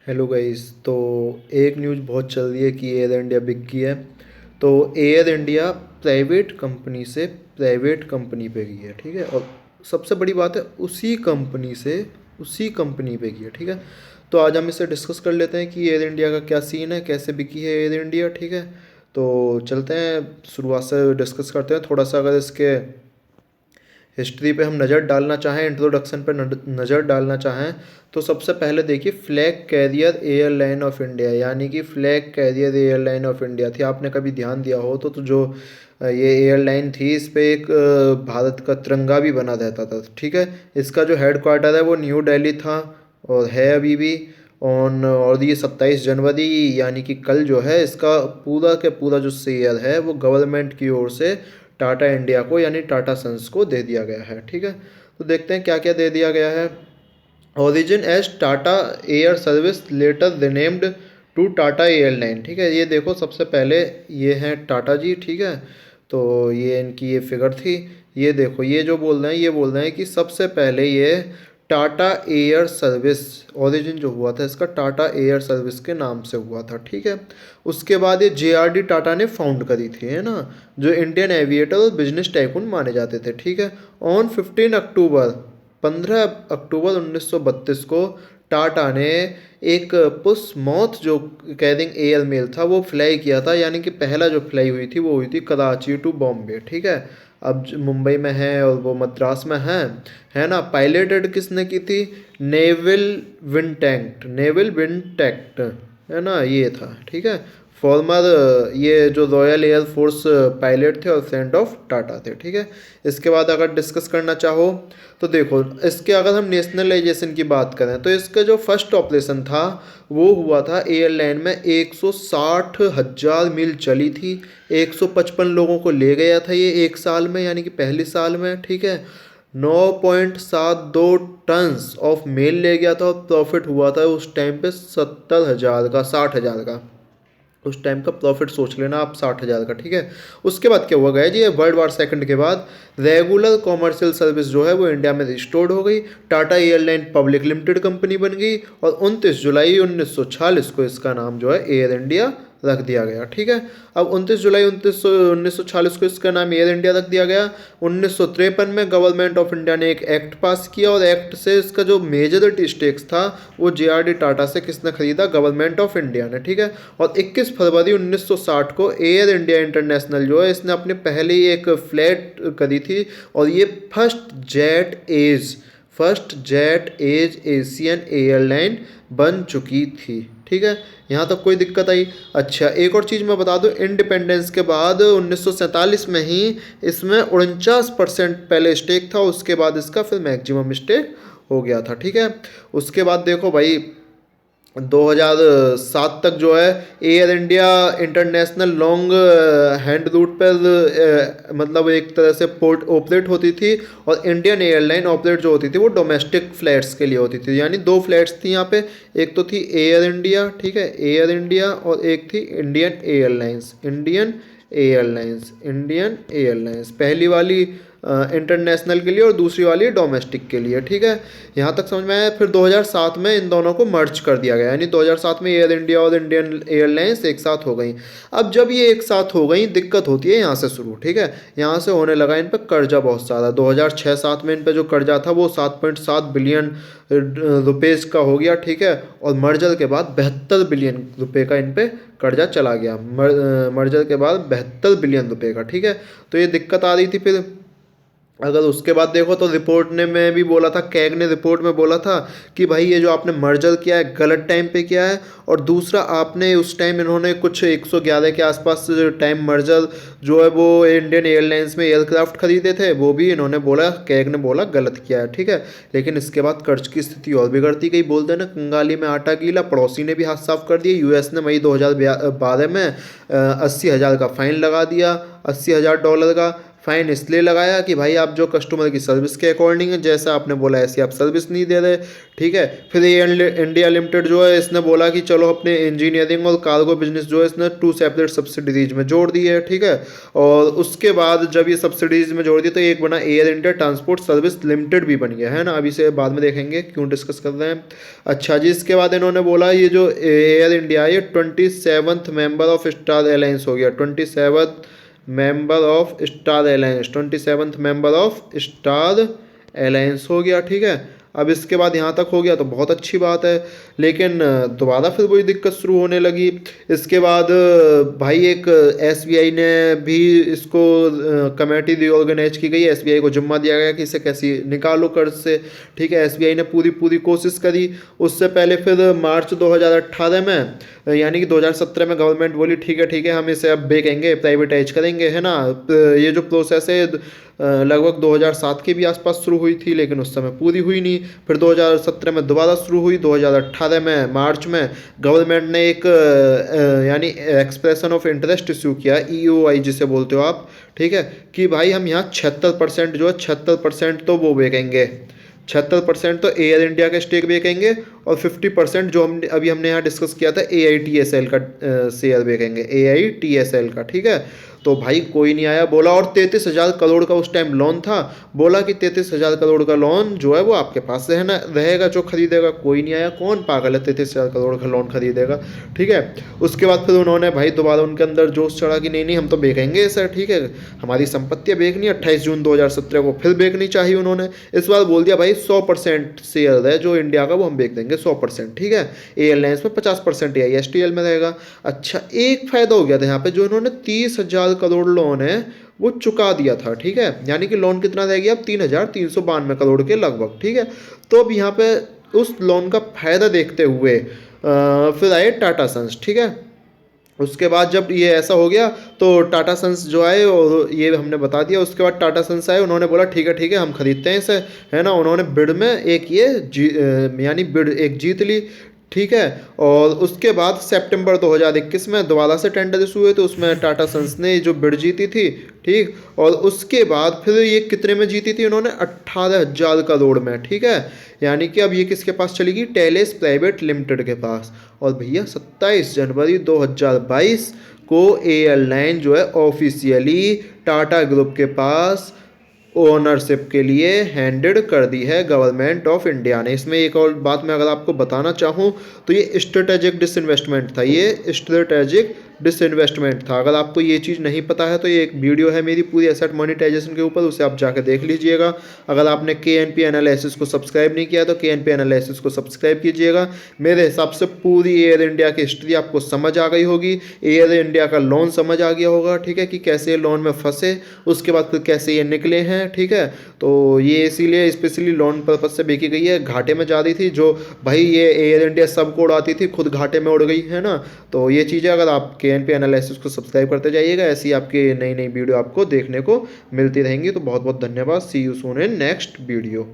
Hello guys. तो एक news बहुत चल रही है कि एयर इंडिया बिक गई है। तो एयर इंडिया प्राइवेट कंपनी पे गई है, ठीक है। और सबसे बड़ी बात है, उसी कंपनी पे गई है, ठीक है। तो आज हम इसे डिस्कस कर लेते हैं कि एयर इंडिया का क्या सीन है, कैसे बिकी है एयर इंडिया, ठीक है। तो चलते हैं, शुरुआत से डिस्कस करते हैं थोड़ा सा। अगर इसके हिस्ट्री पे हम नज़र डालना चाहें, इंट्रोडक्शन पे नज़र डालना चाहें, तो सबसे पहले देखिए, flag carrier airline of India, यानी कि flag carrier airline of India थी। आपने कभी ध्यान दिया हो तो जो ये एयरलाइन थी, इस पे एक भारत का तिरंगा भी बना रहता था, ठीक है। इसका जो हेड क्वार्टर है वो न्यू दिल्ली था और है अभी भी। और ये 27 जनवरी यानी कि कल जो है, इसका पूरा के पूरा जो शेयर है वो गवर्नमेंट की ओर से टाटा इंडिया को यानी टाटा सन्स को दे दिया गया है, ठीक है। तो देखते हैं क्या क्या दे दिया गया है। Origin as Tata air service later renamed to Tata airline, ठीक है। ये देखो, सबसे पहले ये हैं टाटा जी, ठीक है। तो ये इनकी ये फिगर थी। ये देखो, ये जो बोल रहे हैं, ये बोल रहे हैं कि सबसे पहले ये टाटा एयर सर्विस, ओरिजिन जो हुआ था इसका टाटा एयर सर्विस के नाम से हुआ था, ठीक है। उसके बाद ये JRD टाटा ने फाउंड करी थी, है ना, जो इंडियन एविएटर और बिजनेस टाइकून माने जाते थे, ठीक है। ऑन 15 अक्टूबर 1932 को टाटा ने एक पुश मौत जो कैरिंग एयर मेल था वो फ्लाई किया था, यानी कि पहला जो फ्लाई हुई थी वो हुई थी कराची टू बॉम्बे, ठीक है। अब मुंबई में है और वो मद्रास में है ना। पायलटेड किसने की थी? नेविल विंटेक्ट, है ना, ये था, ठीक है। फॉर्मर ये जो रॉयल एयर फोर्स पायलट थे और फ्रेंड ऑफ टाटा थे, ठीक है। इसके बाद अगर डिस्कस करना चाहो तो देखो, इसके अगर हम नेशनलाइजेशन की बात करें तो इसका जो फर्स्ट ऑपरेशन था वो हुआ था एयरलाइन में। 160,000 मील चली थी, 155 लोगों को ले गया था ये एक साल में, यानी कि पहली साल में, ठीक है। 9.72 टन्स ऑफ मेल ले गया था और प्रॉफिट हुआ था उस टाइम पे 70,000 का, 60,000 का। उस टाइम का प्रॉफिट सोच लेना आप, 60,000 का, ठीक है। उसके बाद क्या हुआ गया जी, वर्ल्ड वार सेकंड के बाद रेगुलर कॉमर्शियल सर्विस जो है वो इंडिया में रिस्टोर्ड हो गई। Tata airline public limited company बन गई और 29 जुलाई 1946 को इसका नाम जो है एयर इंडिया रख दिया गया, ठीक है। अब 29 जुलाई 1946 को इसका नाम एयर इंडिया रख दिया गया। 1953 में गवर्नमेंट ऑफ इंडिया ने एक एक्ट पास किया और एक्ट से इसका जो मेजॉरिटी स्टेक्स था वो JRD टाटा से किसने खरीदा? गवर्नमेंट ऑफ इंडिया ने, ठीक है। और 21 फरवरी 1960 को एयर इंडिया इंटरनेशनल जो है इसने अपने पहले ही एक फ्लाइट करी थी और ये first jet as Asian airline बन चुकी थी, ठीक है। यहाँ तक कोई दिक्कत आई? अच्छा, एक और चीज़ मैं बता दूँ, इंडिपेंडेंस के बाद 1947 में ही इसमें 49% पहले स्टेक था, उसके बाद इसका फिर मैक्सिमम स्टेक हो गया था, ठीक है। उसके बाद देखो भाई, 2007 तक जो है Air India international long hand route पर मतलब एक तरह से पोर्ट ऑपरेट होती थी। और इंडियन एयरलाइन ऑपरेट जो होती थी वो डोमेस्टिक फ्लाइट्स के लिए होती थी, यानी दो फ्लाइट्स थी यहाँ पे। एक तो थी एयर इंडिया, ठीक है, एयर इंडिया, और एक थी इंडियन एयरलाइंस पहली वाली इंटरनेशनल के लिए और दूसरी वाली डोमेस्टिक के लिए, ठीक है। यहाँ तक समझ में आया। फिर 2007 में इन दोनों को मर्ज कर दिया गया, यानी 2007 में एयर इंडिया और इंडियन एयरलाइंस एक साथ हो गई। अब जब ये एक साथ हो गई, दिक्कत होती है यहाँ से शुरू, ठीक है। यहाँ से होने लगा इन पर कर्जा बहुत सारा। 2006-07 में इन पर जो कर्जा था वो 7.7 बिलियन रुपीज़ का हो गया, ठीक है। और मर्जर के बाद 72 बिलियन रुपए का इन पे कर्जा चला गया। मर्जर के बाद 72 बिलियन रुपए का, ठीक है। तो ये दिक्कत आ रही थी। फिर अगर उसके बाद देखो तो रिपोर्ट ने में भी बोला था, कैग ने रिपोर्ट में बोला था कि भाई ये जो आपने मर्जर किया है गलत टाइम पे किया है। और दूसरा, आपने उस टाइम इन्होंने कुछ 111 के आसपास टाइम मर्जर जो है वो इंडियन एयरलाइंस में एयरक्राफ्ट खरीदे थे, वो भी इन्होंने बोला, कैग ने बोला गलत किया है, ठीक है। लेकिन इसके बाद कर्ज की स्थिति और बिगड़ती गई। बोलते हैं ना, कंगाली में आटा गीला, पड़ोसी ने भी हाथ साफ कर दिया। US ने मई 2012 में 80,000 का फाइन लगा दिया, $80,000 का। फ़ाइन इसलिए लगाया कि भाई आप जो कस्टमर की सर्विस के अकॉर्डिंग है, जैसा आपने बोला ऐसी आप सर्विस नहीं दे रहे, ठीक है। फिर ये इंडिया लिमिटेड जो है इसने बोला कि चलो अपने इंजीनियरिंग और कार्गो बिजनेस जो है इसने 2 सेपरेट सब्सिडीज में जोड़ दी है, ठीक है। और उसके बाद जब ये सब्सिडीज में जोड़ दी तो एक बना air India transport service limited भी बन गया है ना। अभी से बाद में देखेंगे क्यों डिस्कस कर रहे हैं। अच्छा जी, इसके बाद इन्होंने बोला ये जो एयर इंडिया ये 27th member of star Allianz हो गया। 27th member of star alliance, 27th member of star alliance हो गया, ठीक है। अब इसके बाद यहाँ तक हो गया तो बहुत अच्छी बात है, लेकिन दोबारा फिर वही दिक्कत शुरू होने लगी। इसके बाद भाई एक एसबीआई ने भी इसको कमेटी रीऑर्गेनाइज की गई। एसबीआई को जिम्मा दिया गया कि इसे कैसे निकालो कर्ज से, ठीक है। एसबीआई ने पूरी पूरी कोशिश करी। उससे पहले फिर मार्च 2018 में यानी कि 2017 में गवर्नमेंट बोली ठीक है हम इसे अब बेचेंगे, प्राइवेटाइज करेंगे, है ना। ये जो प्रोसेस है लगभग 2007 के भी आसपास शुरू हुई थी, लेकिन उस समय पूरी हुई नहीं। फिर 2017 में दोबारा शुरू हुई। 2018 में मार्च में गवर्नमेंट ने एक यानी एक्सप्रेशन ऑफ इंटरेस्ट इशू किया, ईओआई जिसे बोलते हो आप, ठीक है, कि भाई हम यहाँ 76% जो है 76% तो वो बेचेंगे, 76% तो एयर इंडिया का स्टेक बेचेंगे और 50% जो हमने यहाँ डिस्कस किया था AITSL का शेयर बेचेंगे, AITSL का, ठीक है। तो भाई कोई नहीं आया, बोला और 33,000 करोड़ का उस टाइम लोन था, बोला कि 33,000 करोड़ का लोन जो है वो आपके पास रहना रहेगा, जो खरीदेगा। कोई नहीं आया, कौन पागल है 33,000 करोड़ का लोन खरीदेगा, ठीक है। उसके बाद फिर उन्होंने भाई दोबारा उनके अंदर जोश चढ़ा कि नहीं हम तो बेचेंगे सर, ठीक है, हमारी संपत्तियाँ बेचनी। 28 जून 2017 को फिर बेचनी चाहिए उन्होंने। इस बार बोल दिया भाई 100% शेयर है जो इंडिया का वो हम बेच देंगे 100%, ठीक है। एयरलाइंस में 50% AISTL में रहेगा। अच्छा, एक फ़ायदा हो गया था यहाँ पे, जो इन्होंने 30,000 करोड़ लोन है वो चुका दिया था, ठीक है। यानी कि लोन कितना रह गया अब 3,392 करोड़ के लगभग, ठीक है। तो अब यहाँ पे उस लोन का फायदा देखते हुए फिर आए टाटा सन्स, ठीक है। उसके बाद जब ये ऐसा हो गया तो टाटा सन्स जो आए और ये हमने बता दिया। उसके बाद टाटा सन्स आए, उन्होंने बोला ठीक है हम खरीदते हैं इसे, है ना। उन्होंने बिड में एक ये यानी बिड एक जीत ली, ठीक है। और उसके बाद सितंबर 2021 में दोबारा से टेंडर इशू हुए तो उसमें टाटा सन्स ने जो बिड जीती थी, ठीक। और उसके बाद फिर ये कितने में जीती थी उन्होंने 18,000 करोड़ में, ठीक है। यानी कि अब ये किसके पास चलेगी, टेलेस प्राइवेट लिमिटेड के पास। और भैया 27 जनवरी 2022 को एयरलाइन जो है ऑफिशियली टाटा ग्रुप के पास ओनरशिप के लिए हैंडेड कर दी है गवर्नमेंट ऑफ इंडिया ने। इसमें एक और बात मैं अगर आपको बताना चाहूँ तो ये स्ट्रेटेजिक डिसइन्वेस्टमेंट था, ये स्ट्रेटेजिक डिसइन्वेस्टमेंट था। अगर आपको ये चीज़ नहीं पता है तो ये एक वीडियो है मेरी पूरी एसेट मोनेटाइजेशन के ऊपर, उसे आप जाकर देख लीजिएगा। अगर आपने KNP एनालिसिस को सब्सक्राइब नहीं किया तो KNP एनालिसिस को सब्सक्राइब कीजिएगा। मेरे हिसाब से पूरी एयर इंडिया की हिस्ट्री आपको समझ आ गई होगी, एयर इंडिया का लोन समझ आ गया होगा, ठीक है, कि कैसे ये लोन में फंसे, उसके बाद फिर कैसे ये निकले हैं, ठीक है। तो ये इसीलिए स्पेशली लोन पर्पज से बेची गई है। घाटे में जा रही थी जो भाई ये एयर इंडिया सबको उड़ाती थी, खुद घाटे में उड़ गई, है ना। तो ये चीज़ें अगर आप KNP एनालिसिस को सब्सक्राइब करते जाइएगा, ऐसी आपकी नई नई वीडियो आपको देखने को मिलती रहेंगी। तो बहुत बहुत धन्यवाद। See you soon in next video.